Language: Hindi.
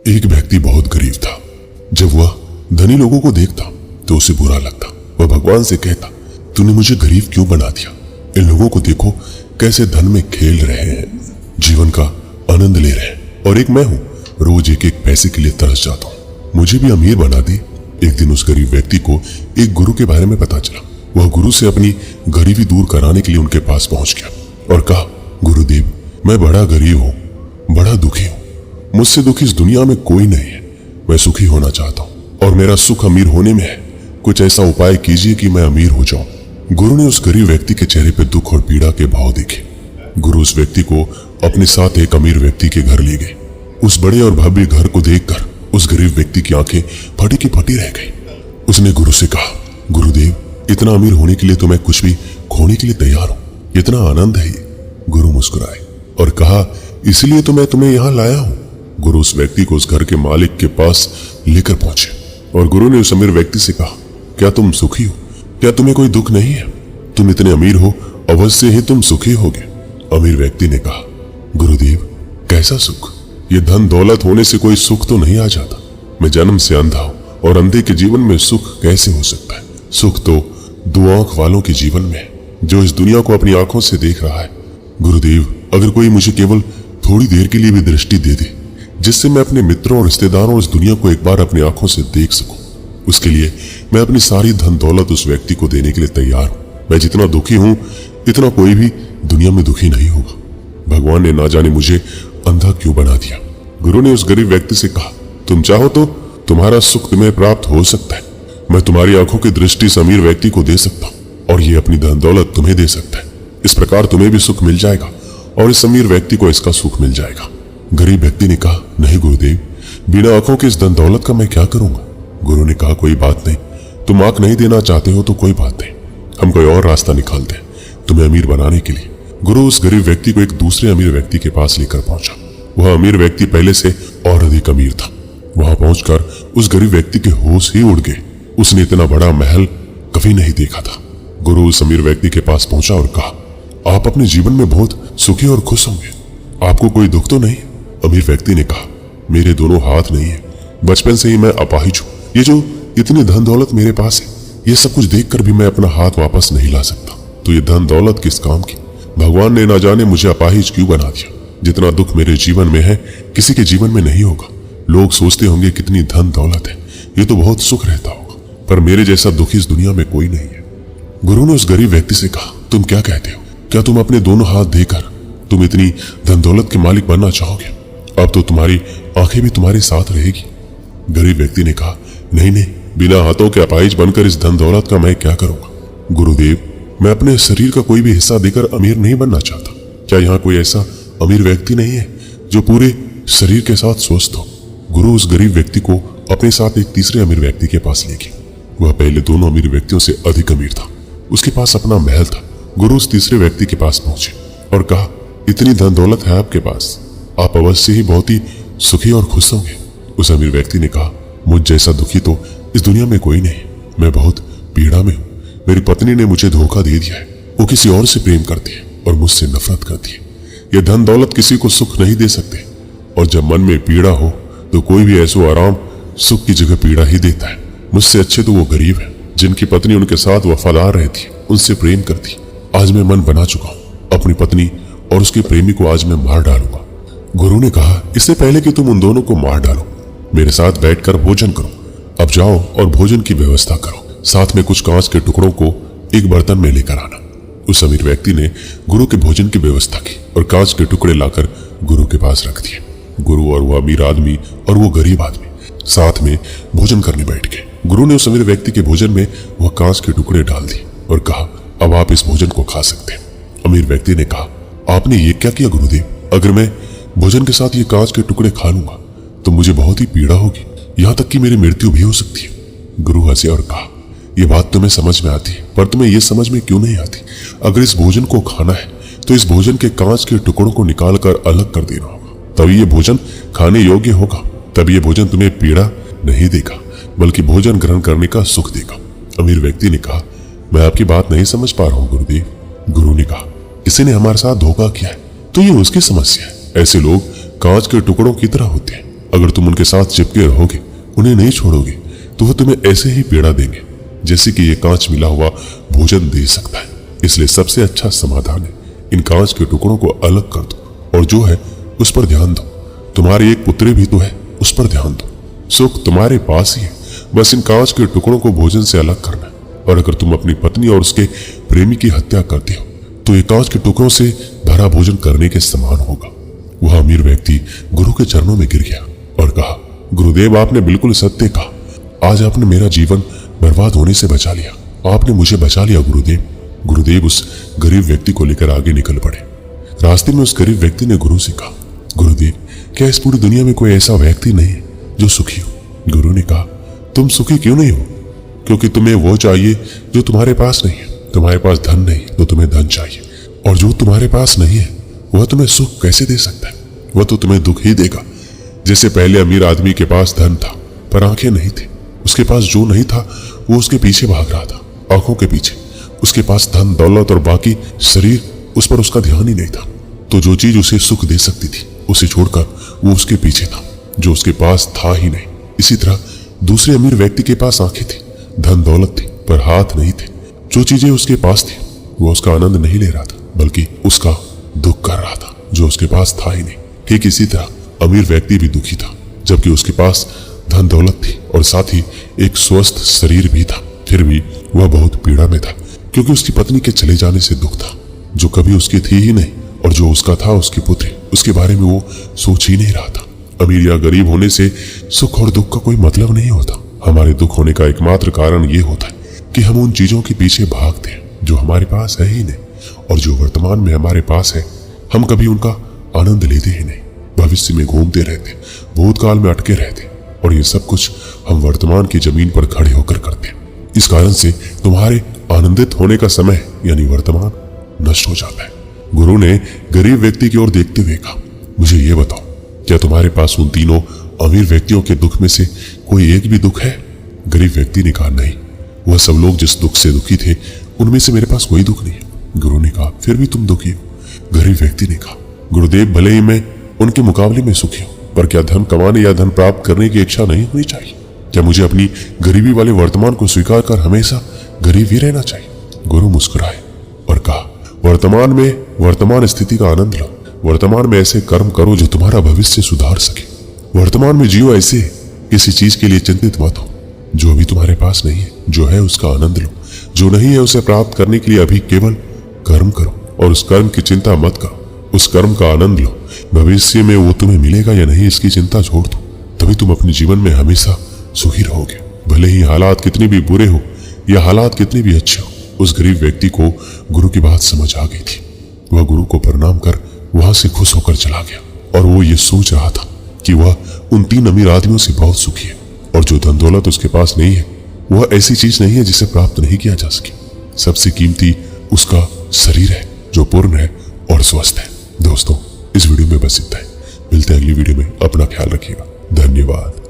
एक व्यक्ति बहुत गरीब था। जब वह धनी लोगों को देखता तो उसे बुरा लगता। वह भगवान से कहता, तूने मुझे गरीब क्यों बना दिया? इन लोगों को देखो कैसे धन में खेल रहे हैं, जीवन का आनंद ले रहे हैं, और एक मैं हूं, रोज एक एक पैसे के लिए तरस जाता हूं। मुझे भी अमीर बना दे। एक दिन उस गरीब व्यक्ति को एक गुरु के बारे में पता चला। वह गुरु से अपनी गरीबी दूर कराने के लिए उनके पास पहुंच गया और कहा, गुरुदेव, मैं बड़ा गरीब हूँ, बड़ा दुखी हूँ। मुझसे दुखी इस दुनिया में कोई नहीं है। मैं सुखी होना चाहता हूँ और मेरा सुख अमीर होने में है। कुछ ऐसा उपाय कीजिए कि मैं अमीर हो जाऊं। गुरु ने उस गरीब व्यक्ति के चेहरे पर दुख और पीड़ा के भाव देखे। गुरु उस व्यक्ति को अपने साथ एक अमीर व्यक्ति के घर ले गए। उस बड़े और भव्य घर को देखकर उस गरीब व्यक्ति की आंखें फटी की फटी रह गई। उसने गुरु से कहा, गुरुदेव, इतना अमीर होने के लिए तो मैं कुछ भी खोने के लिए तैयार हूँ। इतना आनंद है ये। गुरु मुस्कुराए और कहा, इसलिए तो मैं तुम्हें यहाँ लाया हूँ। गुरु उस व्यक्ति को उस घर के मालिक के पास लेकर पहुंचे और गुरु ने उस अमीर व्यक्ति से कहा, क्या तुम सुखी हो? क्या तुम्हें कोई दुख नहीं है? तुम इतने अमीर हो, अवश्य ही तुम सुखी होगे। अमीर व्यक्ति ने कहा, गुरुदेव, कैसा सुख? ये धन दौलत होने से कोई सुख तो नहीं आ जाता। मैं जन्म से अंधा हूं और अंधे के जीवन में सुख कैसे हो सकता है? सुख तो दो आंख वालों के जीवन में है, जो इस दुनिया को अपनी आंखों से देख रहा है। गुरुदेव, अगर कोई मुझे केवल थोड़ी देर के लिए भी दृष्टि दे दे, जिससे मैं अपने मित्रों और रिश्तेदारों और इस दुनिया को एक बार अपनी आंखों से देख सकूं, उसके लिए मैं अपनी सारी धन दौलत उस व्यक्ति को देने के लिए तैयार हूं। मैं जितना दुखी हूं, इतना कोई भी दुनिया में दुखी नहीं होगा। भगवान ने ना जाने मुझे अंधा क्यों बना दिया। गुरु ने उस गरीब व्यक्ति से कहा, तुम चाहो तो तुम्हारा सुख तुम्हें प्राप्त हो सकता है। मैं तुम्हारी आंखों की दृष्टि इस अमीर व्यक्ति को दे सकता हूँ और ये अपनी धन दौलत तुम्हें दे सकता है। इस प्रकार तुम्हें भी सुख मिल जाएगा और इस अमीर व्यक्ति को इसका सुख मिल जाएगा। गरीब व्यक्ति ने कहा, नहीं गुरुदेव, बिना आंखों के इस धन दौलत का मैं क्या करूंगा? गुरु ने कहा, कोई बात नहीं, तुम आंख नहीं देना चाहते हो तो कोई बात नहीं, हम कोई और रास्ता निकालते हैं तुम्हें अमीर बनाने के लिए। गुरु उस गरीब व्यक्ति को एक दूसरे अमीर व्यक्ति के पास लेकर पहुंचा। वह अमीर व्यक्ति पहले से और अधिक अमीर था। वहां पहुंचकर उस गरीब व्यक्ति के होश ही उड़ गए। उसने इतना बड़ा महल कभी नहीं देखा था। गुरु उस अमीर व्यक्ति के पास पहुंचा और कहा, आप अपने जीवन में बहुत सुखी और खुश होंगे, आपको कोई दुख तो नहीं? अमीर व्यक्ति ने कहा, मेरे दोनों हाथ नहीं है, बचपन से ही मैं अपाहिज हूं। ये जो इतनी धन दौलत मेरे पास है, ये सब कुछ देखकर भी मैं अपना हाथ वापस नहीं ला सकता। तो ये धन दौलत किस काम की? भगवान ने ना जाने मुझे अपाहिज क्यों बना दिया। जितना दुख मेरे जीवन में है, किसी के जीवन में नहीं होगा। लोग सोचते होंगे कितनी धन दौलत है, ये तो बहुत सुख रहता होगा, पर मेरे जैसा दुखी इस दुनिया में कोई नहीं है। गुरु ने उस गरीब व्यक्ति से कहा, तुम क्या कहते हो? क्या तुम अपने दोनों हाथ देकर तुम इतनी धन दौलत के मालिक बनना चाहोगे? अब तो तुम्हारी आंखें भी तुम्हारे साथ रहेगी। गरीब व्यक्ति ने कहा, नहीं नहीं, बिना हाथों के अपाहिज बनकर इस धन दौलत का मैं क्या करूंगा? गुरुदेव, मैं अपने शरीर का कोई भी हिस्सा देकर अमीर नहीं बनना चाहता। क्या यहाँ कोई ऐसा अमीर व्यक्ति नहीं है जो पूरे शरीर के साथ स्वस्थ हो? गुरु उस गरीब व्यक्ति को अपने साथ एक तीसरे अमीर व्यक्ति के पास ले गए। वह पहले दोनों अमीर व्यक्तियों से अधिक अमीर था। उसके पास अपना महल था। गुरु उस तीसरे व्यक्ति के पास पहुंचे और कहा, इतनी धन दौलत है आपके पास, आप अवश्य ही बहुत ही सुखी और खुश होंगे। उस अमीर व्यक्ति ने कहा, मुझ जैसा दुखी तो इस दुनिया में कोई नहीं। मैं बहुत पीड़ा में हूँ। मेरी पत्नी ने मुझे धोखा दे दिया है। वो किसी और से प्रेम करती है और मुझसे नफरत करती है। ये धन दौलत किसी को सुख नहीं दे सकते, और जब मन में पीड़ा हो तो कोई भी ऐसो आराम सुख की जगह पीड़ा ही देता है। मुझसे अच्छे तो वो गरीब है जिनकी पत्नी उनके साथ वफादार रहती, उनसे प्रेम करती। आज मैं मन बना चुका हूँ, अपनी पत्नी और उसके प्रेमी को आज मैं मार डालूंगा। गुरु ने कहा, इससे पहले कि तुम उन दोनों को मार डालो, मेरे साथ बैठकर भोजन करो। अब जाओ और भोजन की व्यवस्था करो। साथ में कुछ कांच के टुकड़ों को एक बर्तन में लेकर आना। उस अमीर व्यक्ति ने गुरु के भोजन की व्यवस्था की और कांच के टुकड़े लाकर गुरु के पास रख दिए। गुरु और वो अमीर आदमी और वो गरीब आदमी साथ में भोजन करने बैठ गए। गुरु ने उस अमीर व्यक्ति के भोजन में वह कांच के टुकड़े डाल दिए और कहा, अब आप इस भोजन को खा सकते हैं। अमीर व्यक्ति ने कहा, आपने ये क्या किया गुरुदेव? अगर मैं भोजन के साथ ये कांच के टुकड़े खा लूंगा तो मुझे बहुत ही पीड़ा होगी, यहाँ तक कि मेरी मृत्यु भी हो सकती है। गुरु हंसे और कहा, यह बात तुम्हें समझ में आती है, पर तुम्हें यह समझ में क्यों नहीं आती? अगर इस भोजन को खाना है तो इस भोजन के कांच के टुकड़ों को निकाल कर अलग कर देना होगा, तभी ये भोजन खाने योग्य होगा। तभी ये भोजन तुम्हें पीड़ा नहीं देगा, बल्कि भोजन ग्रहण करने का सुख देगा। अमीर व्यक्ति ने कहा, मैं आपकी बात नहीं समझ पा रहा हूँ गुरुदेव। गुरु ने कहा, किसी ने हमारे साथ धोखा किया है तो ये उसकी समस्या है। ऐसे लोग कांच के टुकड़ों की तरह होते हैं, अगर तुम उनके साथ चिपके रहोगे, उन्हें नहीं छोड़ोगे, तो वह तुम्हें ऐसे ही पीड़ा देंगे जैसे कि ये कांच मिला हुआ भोजन दे सकता है। इसलिए सबसे अच्छा समाधान है, इन कांच के टुकड़ों को अलग कर दो और जो है उस पर ध्यान दो। तुम्हारी एक पुत्री भी तो है, उस पर ध्यान दो। सुख तुम्हारे पास ही है, बस इन कांच के टुकड़ों को भोजन से अलग करना है। और अगर तुम अपनी पत्नी और उसके प्रेमी की हत्या करते हो तो ये कांच के टुकड़ों से भरा भोजन करने के समान होगा। वह अमीर व्यक्ति गुरु के चरणों में गिर गया और कहा, गुरुदेव, आपने बिल्कुल सत्य कहा। आज आपने मेरा जीवन बर्बाद होने से बचा लिया। आपने मुझे बचा लिया गुरुदेव। गुरुदेव उस गरीब व्यक्ति को लेकर आगे निकल पड़े। रास्ते में उस गरीब व्यक्ति ने गुरु से कहा, गुरुदेव, क्या इस पूरी दुनिया में कोई ऐसा व्यक्ति नहीं है जो सुखी हो? गुरु ने कहा, तुम सुखी क्यों नहीं हो? क्योंकि तुम्हें वो चाहिए जो तुम्हारे पास नहीं है। तुम्हारे पास धन नहीं तो तुम्हें धन चाहिए, और जो तुम्हारे पास नहीं है वह तुम्हें सुख कैसे दे सकता है? वह तो तुम्हें दुख ही देगा। जैसे पहले अमीर आदमी के पास धन था पर आंखें नहीं थी। उसके पास जो नहीं था वो उसके पीछे भाग रहा था, आंखों के पीछे। उसके पास धन दौलत और बाकी शरीर, उस पर उसका ध्यान ही नहीं था। तो जो चीज उसे सुख दे सकती थी उसे छोड़कर वो उसके पीछे था, जो उसके पास था ही नहीं। इसी तरह दूसरे अमीर व्यक्ति के पास आंखें थी, धन दौलत थी, पर हाथ नहीं थे। जो चीजें उसके पास थी वो उसका आनंद नहीं ले रहा था, बल्कि उसका दुख कर रहा था, जो उसके पास था ही नहीं। ठीक इसी तरह अमीर व्यक्ति भी दुखी था, जबकि उसके पास धन दौलत थी और साथ ही एक स्वस्थ शरीर भी था। फिर भी वह बहुत पीड़ा में था, क्योंकि उसकी पत्नी के चले जाने से दुख था, जो कभी उसकी थी ही नहीं, और जो उसका था उसकी पुत्री, उसके बारे में वो सोच ही नहीं रहा था। अमीर या गरीब होने से सुख और दुख का कोई मतलब नहीं होता। हमारे दुख होने का एकमात्र कारण ये होता है कि हम उन चीजों के पीछे भागते हैं जो हमारे पास है ही नहीं, और जो वर्तमान में हमारे पास है हम कभी उनका आनंद लेते ही नहीं। भविष्य में घूमते रहते, भूतकाल में अटके रहते, और ये सब कुछ हम वर्तमान की जमीन पर खड़े होकर करते हैं। इस कारण से तुम्हारे आनंदित होने का समय यानी वर्तमान नष्ट हो जाता है। गुरु ने गरीब व्यक्ति की ओर देखते हुए कहा, मुझे ये बताओ, क्या तुम्हारे पास उन तीनों अमीर व्यक्तियों के दुख में से कोई एक भी दुख है? गरीब व्यक्ति ने कहा, नहीं, वह सब लोग जिस दुख से दुखी थे उनमें से मेरे पास कोई दुख नहीं है। गुरु ने कहा, फिर भी तुम दुखी हो। गरीब व्यक्ति ने कहा, गुरुदेव, भले ही मैं उनके मुकाबले में सुखी हूं, पर क्या धन कमाने या धन प्राप्त करने की इच्छा नहीं होनी चाहिए? क्या मुझे अपनी गरीबी वाले वर्तमान को स्वीकार कर हमेशा गरीब ही रहना चाहिए? गुरु मुस्कुराए और कहा, वर्तमान में वर्तमान स्थिति का आनंद लो। वर्तमान में ऐसे कर्म करो जो तुम्हारा भविष्य सुधार सके। वर्तमान में जियो, ऐसे किसी चीज के लिए चिंतित मत हो जो अभी तुम्हारे पास नहीं है। जो है उसका आनंद लो, जो नहीं है उसे प्राप्त करने के लिए अभी केवल कर्म करो, और उस कर्म की चिंता मत करो, उस कर्म का आनंद लो। भविष्य में वो तुम्हें मिलेगा या नहीं इसकी चिंता छोड़ दो, तभी तुम अपने जीवन में हमेशा सुखी रहोगे, भले ही हालात कितने भी बुरे हो या हालात कितने भी अच्छे हो। उस गरीब व्यक्ति को गुरु की बात समझ आ गई थी। वह गुरु को प्रणाम कर वहां से खुश होकर चला गया, और वो ये सोच रहा था कि वह उन तीन अमीर आदमियों से बहुत सुखी है, और जो धन दौलत उसके पास नहीं है वह ऐसी चीज नहीं है जिसे प्राप्त नहीं किया जा सके। सबसे कीमती उसका शरीर है जो पूर्ण है और स्वस्थ है। दोस्तों, इस वीडियो में बस इतना है। मिलते हैं अगली वीडियो में। अपना ख्याल रखिएगा। धन्यवाद।